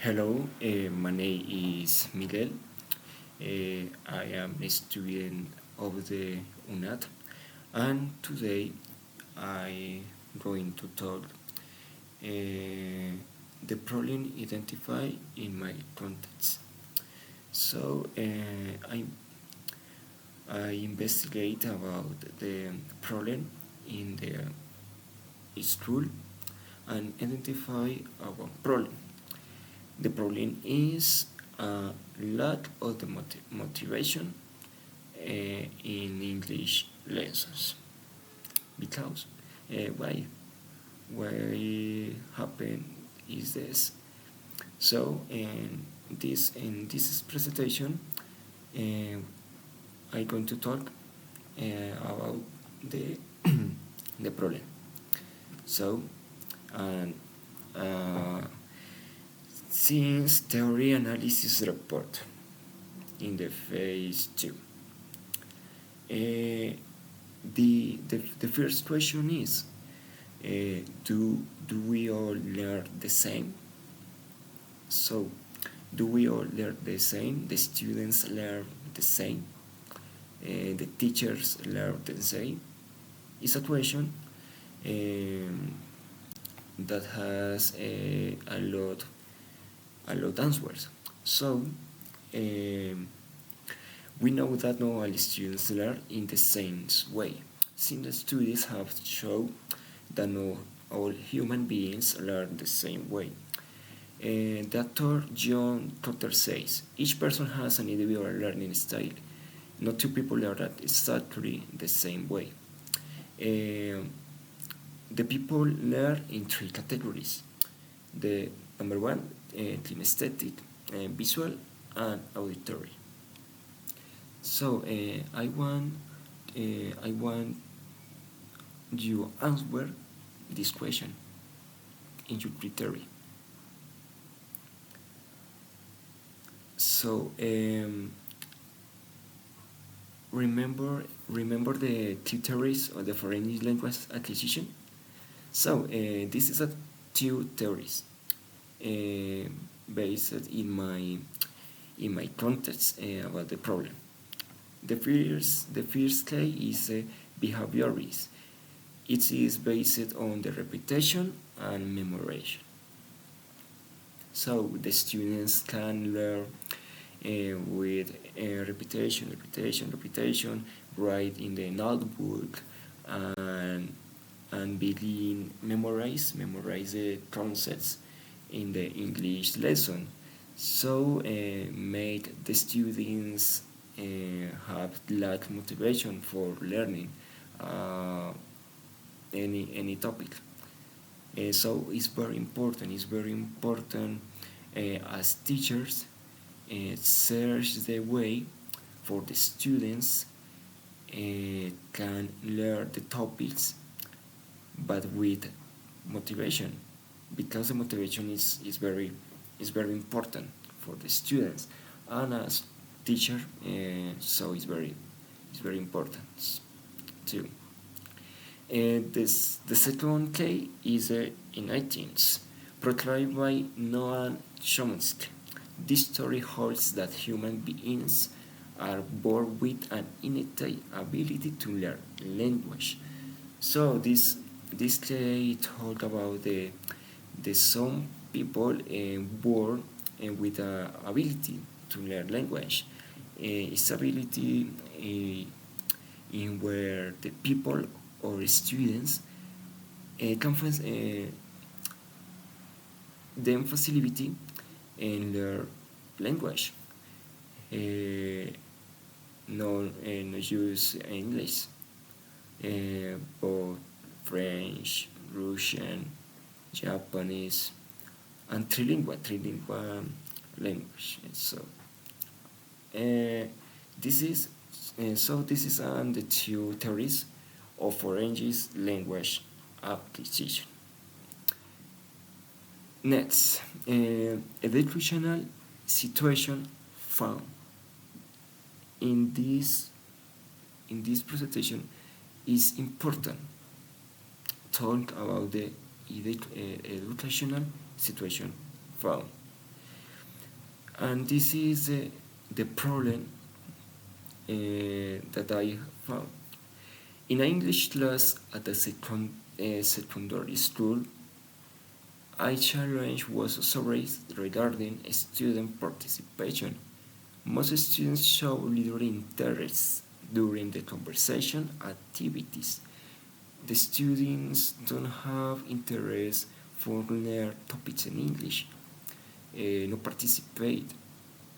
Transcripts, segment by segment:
Hello, my name is Miguel. I am a student of the UNAT, and today I going to talk the problem identified in my context. So I investigate about the problem in the school and identify our problem. The problem is a lack of the motivation in English lessons. Because why? Why happen is this? So in this presentation, I'm going to talk about the the problem. So and since theory analysis report in the phase 2. The first question is do we all learn the same? So do we all learn the same? The students learn the same? The teachers learn the same? It's a question that has a lot answers. So we know that not all students learn in the same way, since the studies have shown that not all human beings learn the same way. Dr. John Cotter says each person has an individual learning style. Not two people learn exactly the same way. The people learn in three categories. The number one, kinesthetic, visual, and auditory. So I want you answer this question in your criteria. So remember the two theories of the foreign language acquisition. So this is a two theories based in my context about the problem. The first case is behaviorism. It is based on the repetition and memorization. So the students can learn with repetition, write in the notebook, and begin memorize the concepts in the English lesson. So make the students have lack motivation for learning any topic. So it's very important. It's very important as teachers search the way for the students can learn the topics, but with motivation, because the motivation is very important for the students and as teacher. So it's very important too. The second case is in 18th, proclaimed by Noam Chomsky. This story holds that human beings are born with an innate ability to learn language. So this case talk about the some people born with a ability to learn language. It's ability in where the people or students can find the facility in their language. No use English, but French, Russian, Japanese, and trilingua language. So this is the two theories of foreign language acquisition. Next, educational situation found in this presentation is important. Talk about the educational situation found. And this is the problem that I found. In an English class at the secondary school, a challenge was raised regarding student participation. Most students show little interest during the conversation activities. The students don't have interest for learn topics in English, no participate.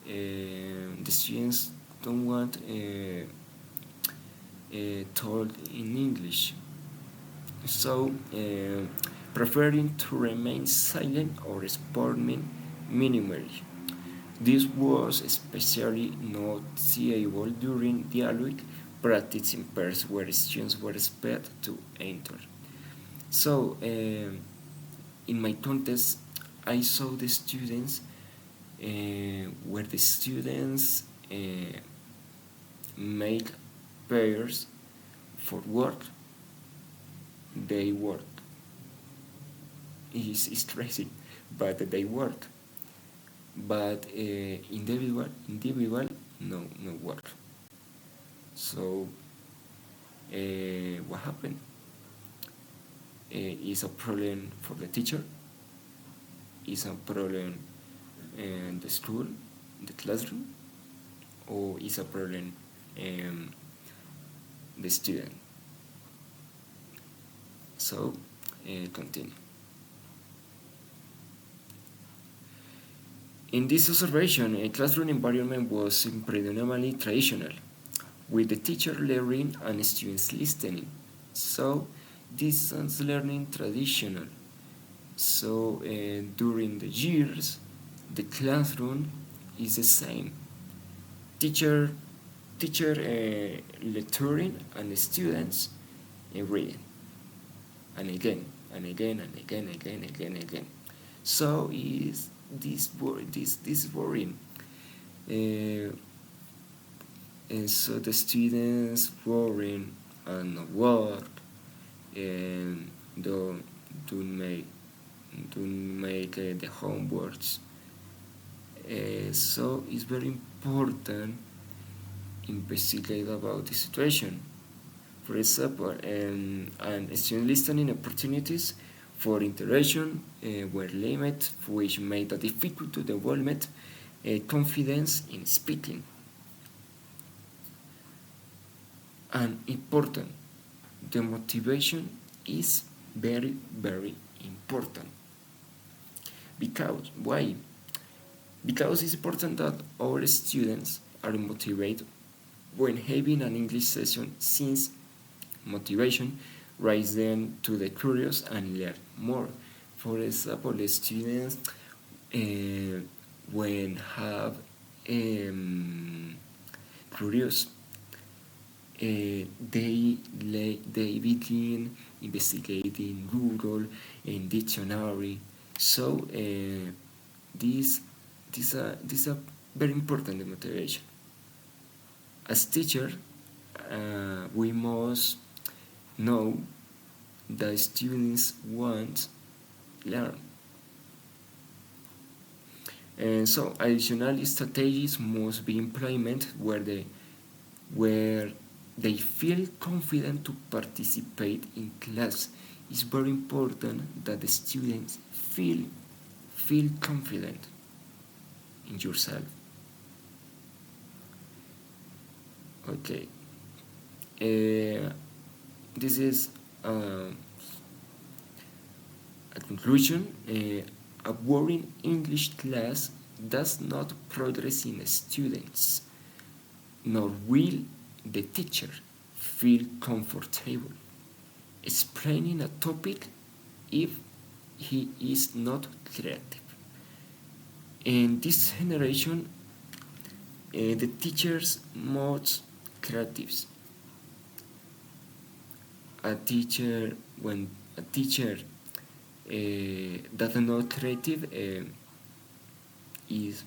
The students don't want told in English, so preferring to remain silent or responding minimally. This was especially noticeable during dialogue practice in pairs where students were expected to enter. So, in my contest, I saw the students where the students make pairs for work. They work. It's crazy, but they work. But individual, no work. So, what happened? Is a problem for the teacher. Is a problem in the school, the classroom, or is a problem the student. So, continue. In this observation, a classroom environment was predominantly traditional, with the teacher learning and students listening. So, distance learning traditional. So, during the years, the classroom is the same. Teacher lecturing and the students reading, and again and again and again and again. So is this boring? And so the students boring and work and don't make the homeworks. So it's very important investigate about the situation. For example, and student listening opportunities for interaction were limited, which made it difficult to develop confidence in speaking. And important, the motivation is very, very important. Because, why? Because it's important that our students are motivated when having an English session, since motivation raises them to the curious and learn more. For example, the students when have curious, they begin investigating Google and dictionary. So this is a very important motivation. As teacher, we must know that students want learn. And so additional strategies must be implemented where they feel confident to participate in class. It's very important that the students feel confident in yourself. Okay. This is a conclusion. A boring English class does not progress in students, nor will the teacher feel comfortable explaining a topic if he is not creative. In this generation, the teachers most creatives. When a teacher that are not creative, is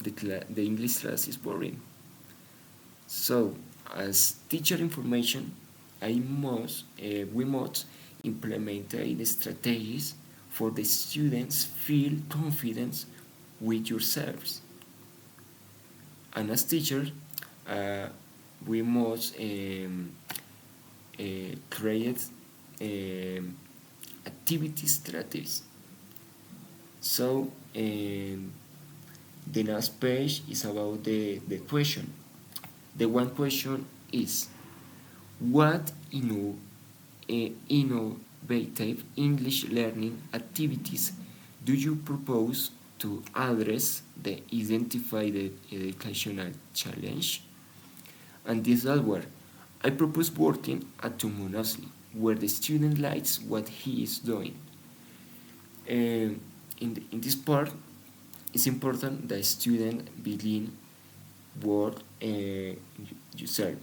the English class is boring. So, as teacher information, we must implement strategies for the students feel confidence with yourselves. And as teacher, we must create activity strategies. So the last page is about the question. The one question is, what innovative English learning activities do you propose to address the identified educational challenge? And this is where I propose working autonomously, where the student likes what he is doing. In this part, it's important that student begin work yourself.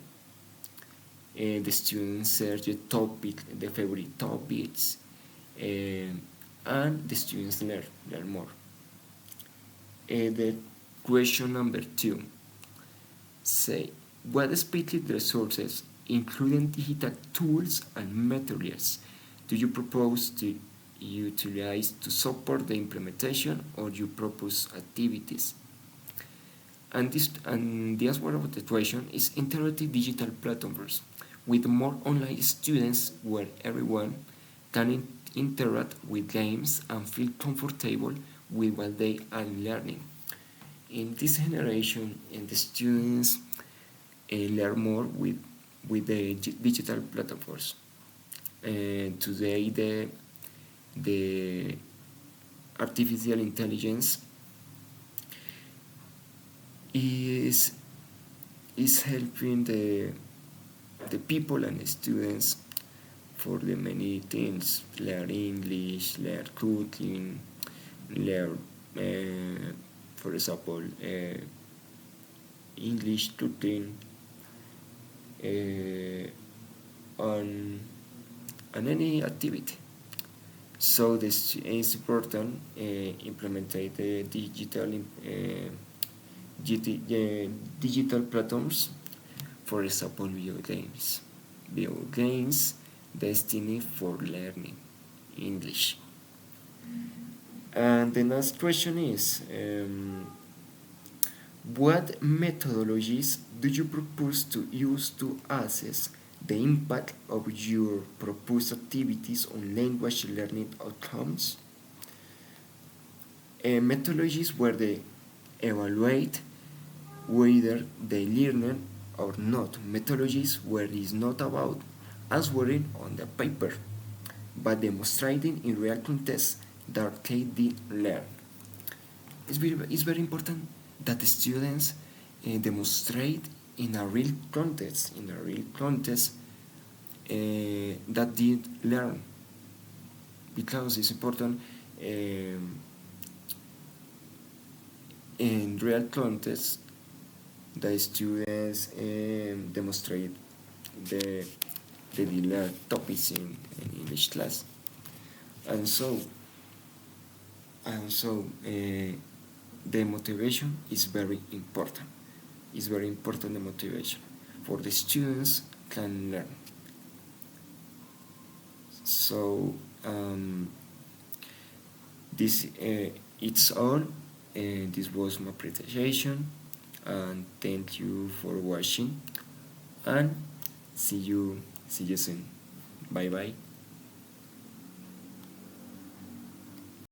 The students search the favorite topics, and the students learn more. The question number 2 say, what specific resources, including digital tools and materials, do you propose to utilize to support the implementation, or you propose activities? And the answer of the question is interactive digital platforms with more online students where everyone can interact with games and feel comfortable with what they are learning. In this generation, the students learn more with the digital platforms. Today, the artificial intelligence is helping the people and the students for the many things: learn English, learn cooking, learn for example English cooking, on any activity. So this is important implement the digital platforms, for example video games destined for learning English. And the next question is, what methodologies do you propose to use to assess the impact of your proposed activities on language learning outcomes? Methodologies where they evaluate whether they learn or not. Methodologies where it is not about answering on the paper, but demonstrating in real context that they did learn. It's very important that the students demonstrate in a real context, that did learn, because it's important in real context the students demonstrate the learned topics in English class, and so the motivation is very important. It's very important, the motivation for the students can learn. So this it's all. This was my presentation, and thank you for watching, and see you soon. Bye bye.